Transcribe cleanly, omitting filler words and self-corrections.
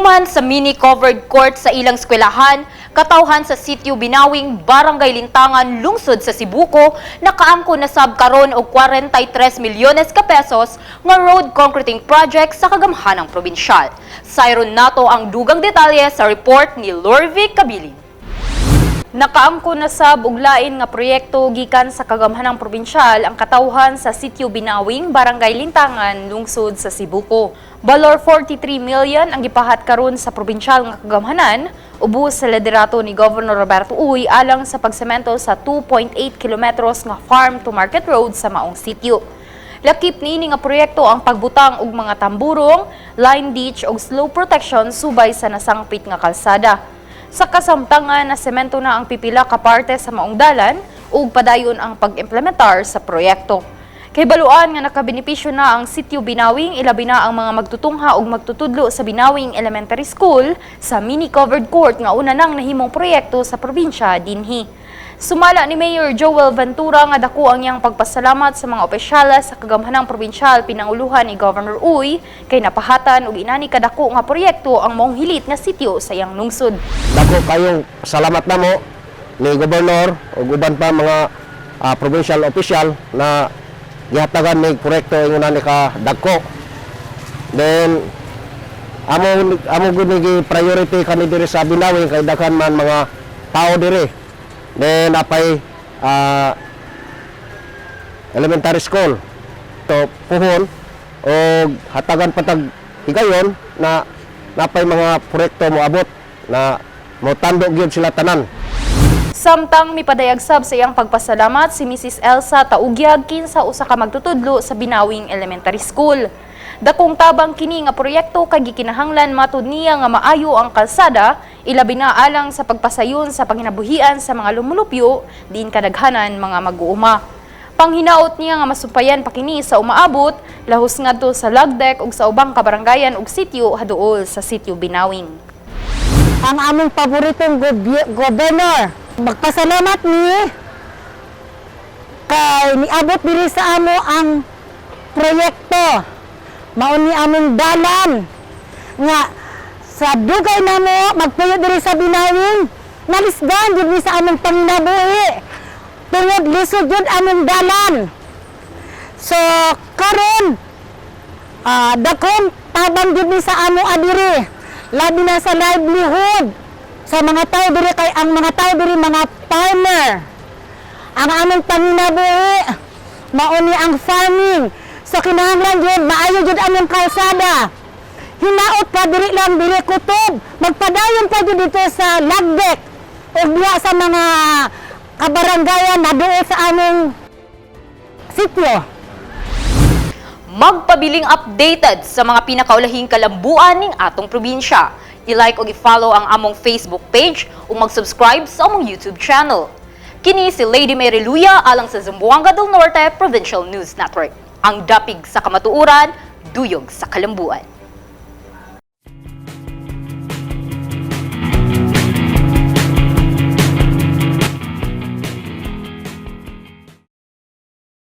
Human sa mini-covered court sa ilang eskwelahan, katawhan sa sitio Binawing, Barangay Lintangan, lungsod sa Sibuko, nakaangko na sab karon og 43 milyones ka pesos nga road concreting project sa kagamhanang probinsyal. Sayron nato ang dugang detalye sa report ni Lorvic Cabilin. Nakaangko na sab og lain nga proyekto gikan sa kagamhanang probinsyal ang katawhan sa sitio Binawing, Barangay Lintangan, lungsod sa Sibuko. Balor 43 million ang gipahat karon sa probinsyal nga kagamhanan, ubos sa liderato ni Governor Roberto Uy alang sa pagsemento sa 2.8 kilometros nga farm to market road sa maong sitio. Lakip niini nga proyekto ang pagbutang og mga tamburong, line ditch ug slope protection subay sa nasangpit nga kalsada. Sa kasamtangan na semento na ang pipila ka parte sa maong dalan ug padayon ang pag-implementar sa proyekto. Kay baluan nga nakabenepisyo na ang sitio Binawing, ilabi na ang mga magtutungha ug magtutudlo sa Binawing Elementary School sa mini-covered court nga una nang nahimong proyekto sa probinsya dinhi. Sumala ni Mayor Joel Ventura nga dako ang iyang pagpasalamat sa mga opisyala sa kagamhanang probinsyal pinanguluhan ni Governor Uy kay napahatan og inani kadako nga proyekto ang maong hilit nga sitio sa iyang lungsod. Dako kayong salamat namo ni Gobernador ug uban pa mga provincial official na gihatagan ni proyekto ingon ni ka dako. Then amo gud ni priority kani diri sa Binawing kay daghan man mga tao diri. Then napay elementary school to puhon o hatagan patag higayon na napay mga proyekto mo abot na mo tandog gyud sila tanan. Samtang mipadayag sab sa iyang pagpasalamat si Mrs. Elsa Taugyag kinsa usa ka magtutudlo sa Binawing Elementary School. Dakong tabang kini nga proyekto kay gikinahanglan matud niya nga maayo ang kalsada, ilabi na alang sa pagpasayon sa panginabuhian sa mga lumulupyo diin kadaghanan mga mag-uuma. Panghinaot niya nga masupayan pa kini sa umaabot lahos ngadto sa lagdek ug sa ubang kabaranggayan ug sitio haduol sa sitio Binawing. Ang among paboritong gobernador, magpasalamat ni kay niabot diri sa amo ang proyekto. Mao ni among dalan nga sa dugay namo magpuyo diri sa Binawing, nalisdan jud ni sa among panginabuhi. Tungod lisod jud among dalan. So karon dakon tabang jud ni sa amo adiri. Labi na sa livelihood sa mga tao diri kay ang mga tao diri mga farmer. Ang among panginabuhi mao ni ang farming. So kinahanglan jud maayo jud among kalsada. Hinaot pa diri lang diri kutob. Magpadayon pa jud dito sa lagdek ug diha sa mga kabaranggayan na duol sa among sitio. Magpabiling updated sa mga pinakaulahing kalambuan ning atong probinsya. I-like ug i-follow ang among Facebook page ug mag-subscribe sa among YouTube channel. Kini si Lady Mary Luya alang sa Zamboanga del Norte Provincial News Network. Ang dapig sa kamatuuran, duyog sa kalambuan.